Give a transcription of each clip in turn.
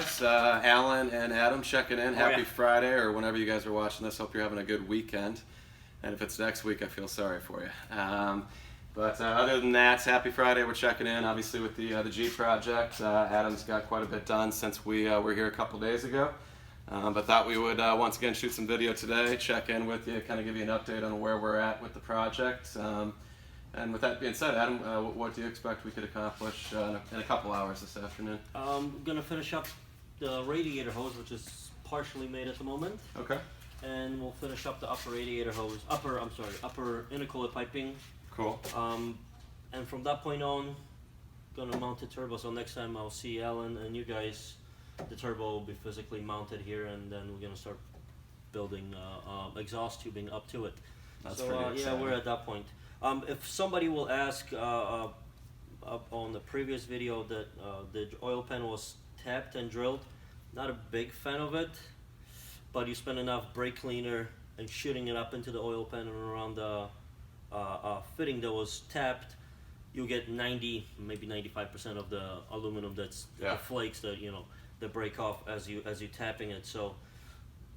guys, Alan and Adam checking in. Happy yeah. Friday, or whenever you guys are watching this. Hope you're having a good weekend. And if it's next week, I feel sorry for you. But other than that, happy Friday. We're checking in, obviously, with the Jeep project. Adam's got quite a bit done since we were here a couple days ago. But thought we would once again shoot some video today, check in with you, kind of give you an update on where we're at with the project. And with that being said, Adam, what do you expect we could accomplish in a couple hours this afternoon? I'm gonna finish up the radiator hose, which is partially made at the moment. Okay. And we'll finish up the upper radiator hose, upper intercooler piping. Cool. And from that point on, gonna mount the turbo. So next time I'll see Alan and you guys, the turbo will be physically mounted here, and then we're gonna start building exhaust tubing up to it. That's so pretty yeah, we're at that point. If somebody will ask on the previous video that the oil pan was tapped and drilled, not a big fan of it, but you spend enough brake cleaner and shooting it up into the oil pan and around the fitting that was tapped, you get 90, maybe 95% of the aluminum that's the flakes that that break off as you tapping it. So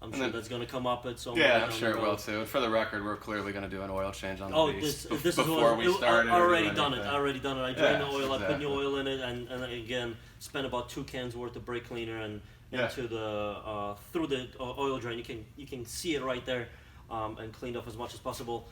I'm sure that's going to come up at some. Yeah, I'm sure it will too. And for the record, we're clearly going to do an oil change on the Beast this before we start. I already done it. I drained the oil. I put new oil in it, and again spent about 2 cans worth of brake cleaner and into the through the oil drain. You can see it right there, and cleaned off as much as possible.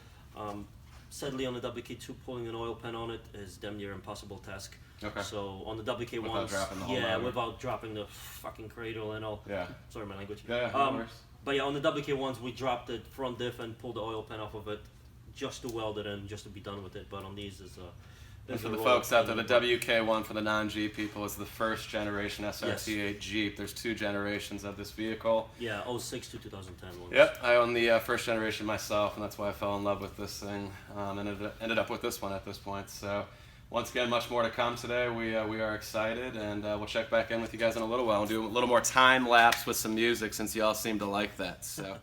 Sadly, on the WK2, pulling an oil pan on it is damn near impossible task. Okay. So on the WK1, without dropping the fucking cradle and all. Yeah. Sorry, my language. Yeah. No worries. But yeah, on the WK1s, we dropped the front diff and pulled the oil pan off of it, just to weld it in, just to be done with it. But on these is and for the folks out there, the WK1 for the non-Jeep people is the first generation SRT8 Jeep. There's 2 generations of this vehicle. Yeah, 06 to 2010 ones. Yep, I own the first generation myself, and that's why I fell in love with this thing. And ended up with this one at this point. So once again, much more to come today. We are excited, and we'll check back in with you guys in a little while and do a little more time lapse with some music, since you all seem to like that. So.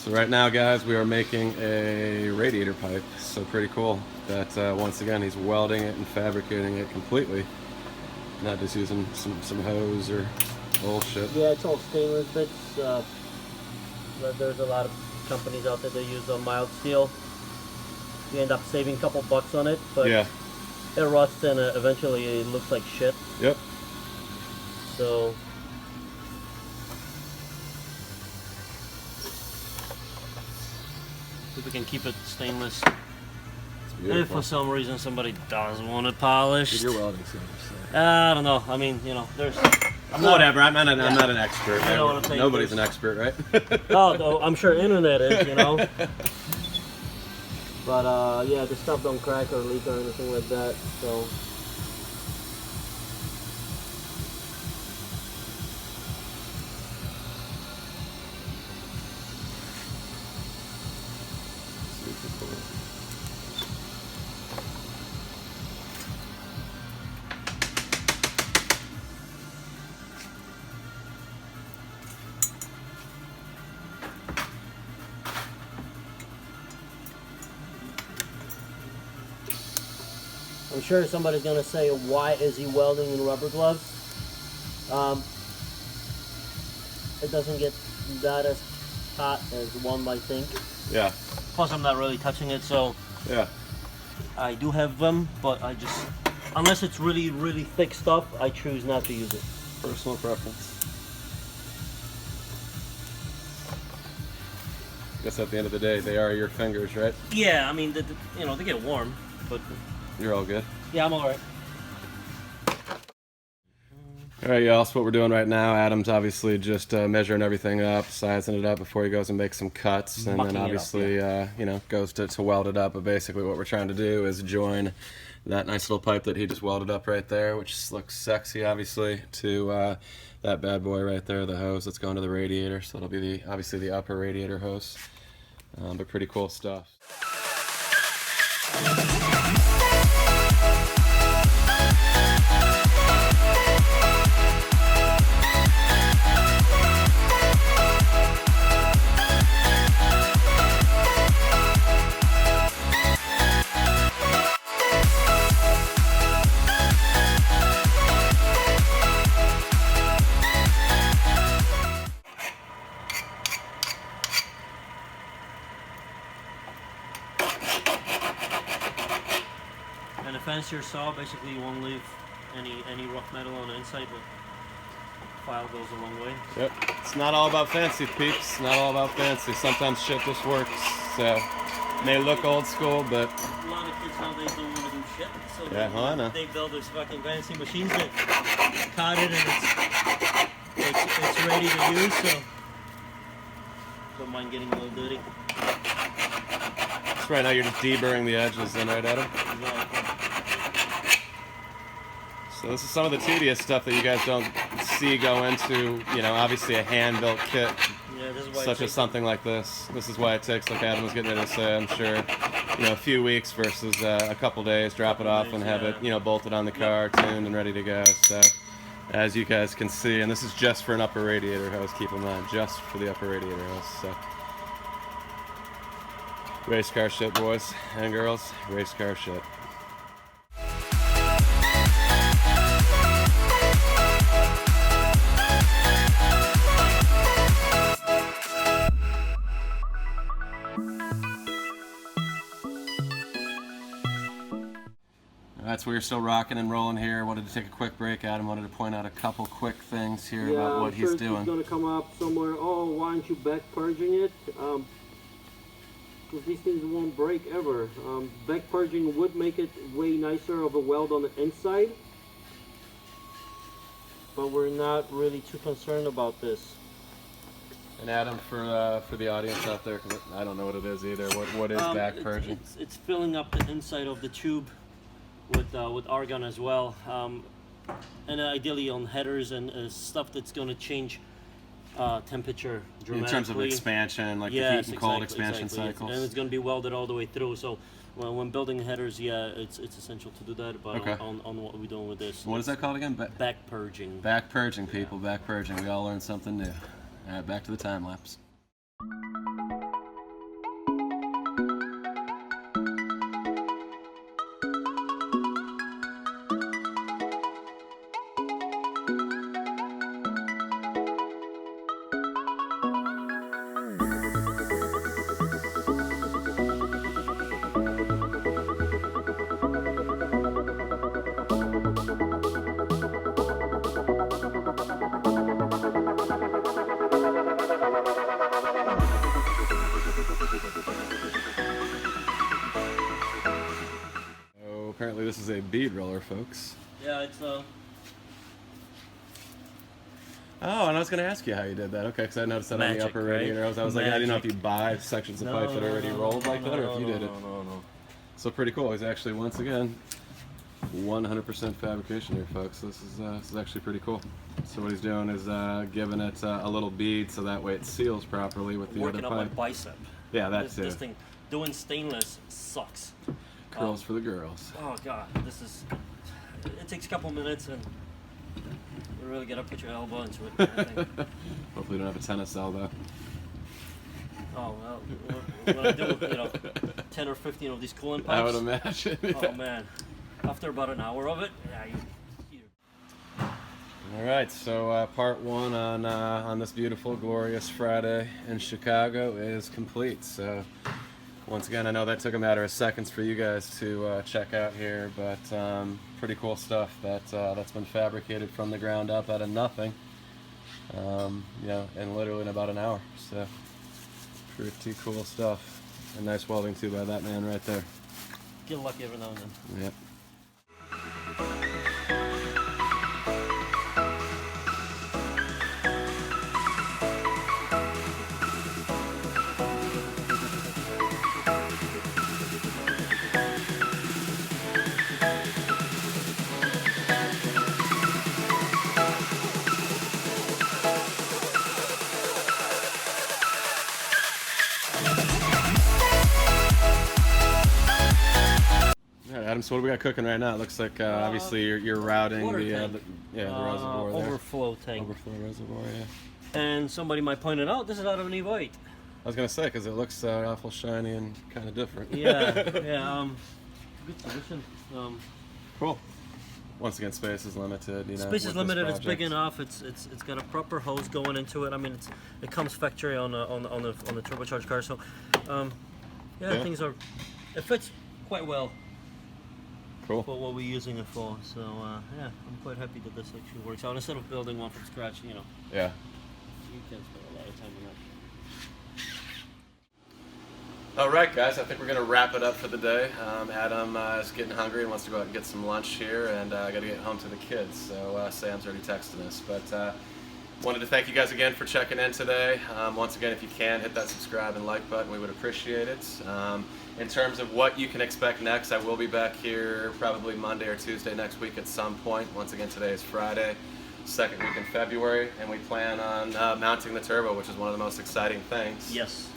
So right now, guys, we are making a radiator pipe. So pretty cool that once again he's welding it and fabricating it completely, not just using some hose or bullshit. Yeah, it's all stainless bits. There's a lot of companies out there that use mild steel. You end up saving a couple bucks on it, but it rusts and eventually it looks like shit. Yep. So. If we can keep it stainless. If for some reason somebody does want it polished. You're welding skills. I don't know. I mean, there's. Whatever. I'm not an expert. I don't want to take Nobody's an expert, right? Oh, I'm sure internet is, But yeah, the stuff don't crack or leak or anything like that. So. I'm sure somebody's going to say, why is he welding in rubber gloves? It doesn't get that as hot as one might think. Yeah. Plus, I'm not really touching it, so yeah. I do have them, but I just, unless it's really, really thick stuff, I choose not to use it. Personal preference. I guess at the end of the day, they are your fingers, right? Yeah, I mean, they get warm, but... You're all good? Yeah, I'm alright. Alright, y'all, so what we're doing right now, Adam's obviously just measuring everything up, sizing it up before he goes and makes some cuts, and then obviously, goes to weld it up. But basically what we're trying to do is join that nice little pipe that he just welded up right there, which looks sexy, obviously, to that bad boy right there, the hose that's going to the radiator. So it'll be obviously the upper radiator hose, but pretty cool stuff. fancier saw. Basically, you won't leave any rough metal on the inside, but file goes a long way. Yep. It's not all about fancy, peeps. Not all about fancy. Sometimes shit just works. So may look old school, but A lot of kids nowadays don't want to do shit, so yeah, I know. they build these fucking fancy machines that cut it and it's ready to use. So don't mind getting a little dirty. So right now you're just deburring the edges, then, right, Adam? Exactly. So this is some of the tedious stuff that you guys don't see go into, you know, obviously a hand-built kit, Yeah, this is why such as something like this. This is why it takes, like Adam was getting ready to say, I'm sure, you know, a few weeks versus a couple days, drop it off and have it, you know, bolted on the car, tuned and ready to go. So, as you guys can see, and this is just for an upper radiator hose, keep in mind, just for the upper radiator hose. So, race car shit, boys and girls, race car shit. That's where you're still rocking and rolling here. Wanted to take a quick break. Adam wanted to point out a couple quick things here about what he's doing. It's going to come up somewhere. Oh, why aren't you back purging it? Because these things won't break ever. Back purging would make it way nicer of a weld on the inside, but we're not really too concerned about this. And Adam, for the audience out there, because I don't know what it is either. What is back purging? It's filling up the inside of the tube with argon as well, and ideally on headers and stuff that's going to change temperature dramatically. In terms of expansion, like the heat and cold expansion cycles. And it's going to be welded all the way through. So when building headers, yeah, it's essential to do that. But okay. on what we're doing with this, what is that called again? Back purging. Back purging, people. Back purging. We all learned something new. All right, back to the time lapse. Apparently this is a bead roller, folks. Yeah, it's Oh, and I was going to ask you how you did that. Okay, because I noticed that magic, on the upper right? radiator. I was like, I didn't know if you buy sections of pipe that are already rolled like that, or if you did it. No. So pretty cool. He's actually, once again, 100% fabrication here, folks. This is actually pretty cool. So what he's doing is giving it a little bead so that way it seals properly with the Working other on my pipe. bicep. Yeah, that too. This thing, doing stainless sucks. Curls for the girls. Oh god, it takes a couple minutes and you really gotta put your elbow into it. I think. Hopefully you don't have a tennis elbow. Oh well, when I do, 10 or 15 of these coolant pipes. I would imagine. Yeah. Oh man, after about an hour of it, yeah, All right, so part one on this beautiful, glorious Friday in Chicago is complete. So once again, I know that took a matter of seconds for you guys to check out here, but pretty cool stuff that's been fabricated from the ground up out of nothing. In literally in about an hour. So pretty cool stuff. A nice welding too by that man right there. get lucky every now and then. Yep. Adam, so what do we got cooking right now? It looks like obviously you're routing the reservoir there. Overflow tank. Overflow reservoir, yeah. And somebody might point it out, this is out of an E-White. I was gonna say because it looks awful shiny and kind of different. Yeah, good solution. Cool. Once again, space is limited. Space is limited. It's big enough. It's got a proper hose going into it. I mean, it comes factory on the turbocharged car. So, things are. It fits quite well. Cool. for what we're using it for. So yeah, I'm quite happy that this actually works out. Instead of building one from scratch, you know, Yeah. you can spend a lot of time on that. All right, guys, I think we're going to wrap it up for the day. Adam is getting hungry and wants to go out and get some lunch here, and I got to get home to the kids, so Sam's already texting us. But wanted to thank you guys again for checking in today. Once again, if you can, hit that subscribe and like button. We would appreciate it. In terms of what you can expect next, I will be back here probably Monday or Tuesday next week at some point. Once again, today is Friday, second week in February, and we plan on mounting the turbo, which is one of the most exciting things. Yes.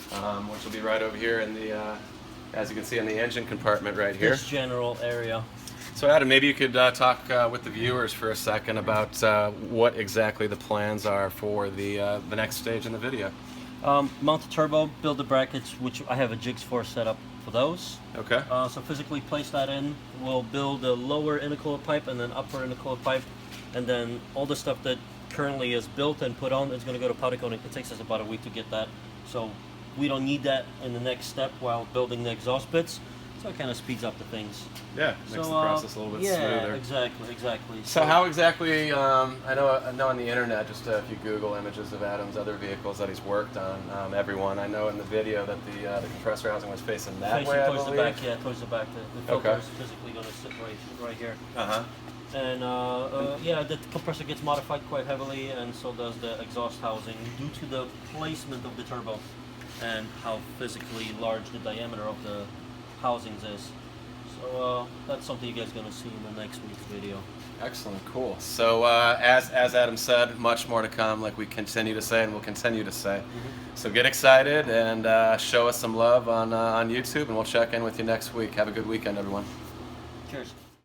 Which will be right over here in the, as you can see, in the engine compartment right here. This general area. So Adam, maybe you could talk with the viewers for a second about what exactly the plans are for the next stage in the video. Mount the turbo, build the brackets, which I have a jigs for set up for those. Okay. So physically place that in. We'll build a lower intercooler pipe and then upper intercooler pipe, and then all the stuff that currently is built and put on is going to go to powder coating. It takes us about a week to get that, so we don't need that in the next step while building the exhaust bits. So it kind of speeds up the things. Yeah, makes the process a little bit smoother. Yeah, exactly. So how exactly? I know on the internet, just if you Google images of Adam's other vehicles that he's worked on, everyone. I know in the video that the compressor housing was facing that way. Towards the back, yeah, towards the back. The filter Okay. is physically going to sit right here. Uh-huh. And yeah, the compressor gets modified quite heavily, and so does the exhaust housing due to the placement of the turbo and how physically large the diameter of the housings is. So that's something you guys are going to see in the next week's video. Excellent, cool. So as Adam said, much more to come, like we continue to say and will continue to say. So get excited and show us some love on YouTube, and we'll check in with you next week. Have a good weekend, everyone. Cheers.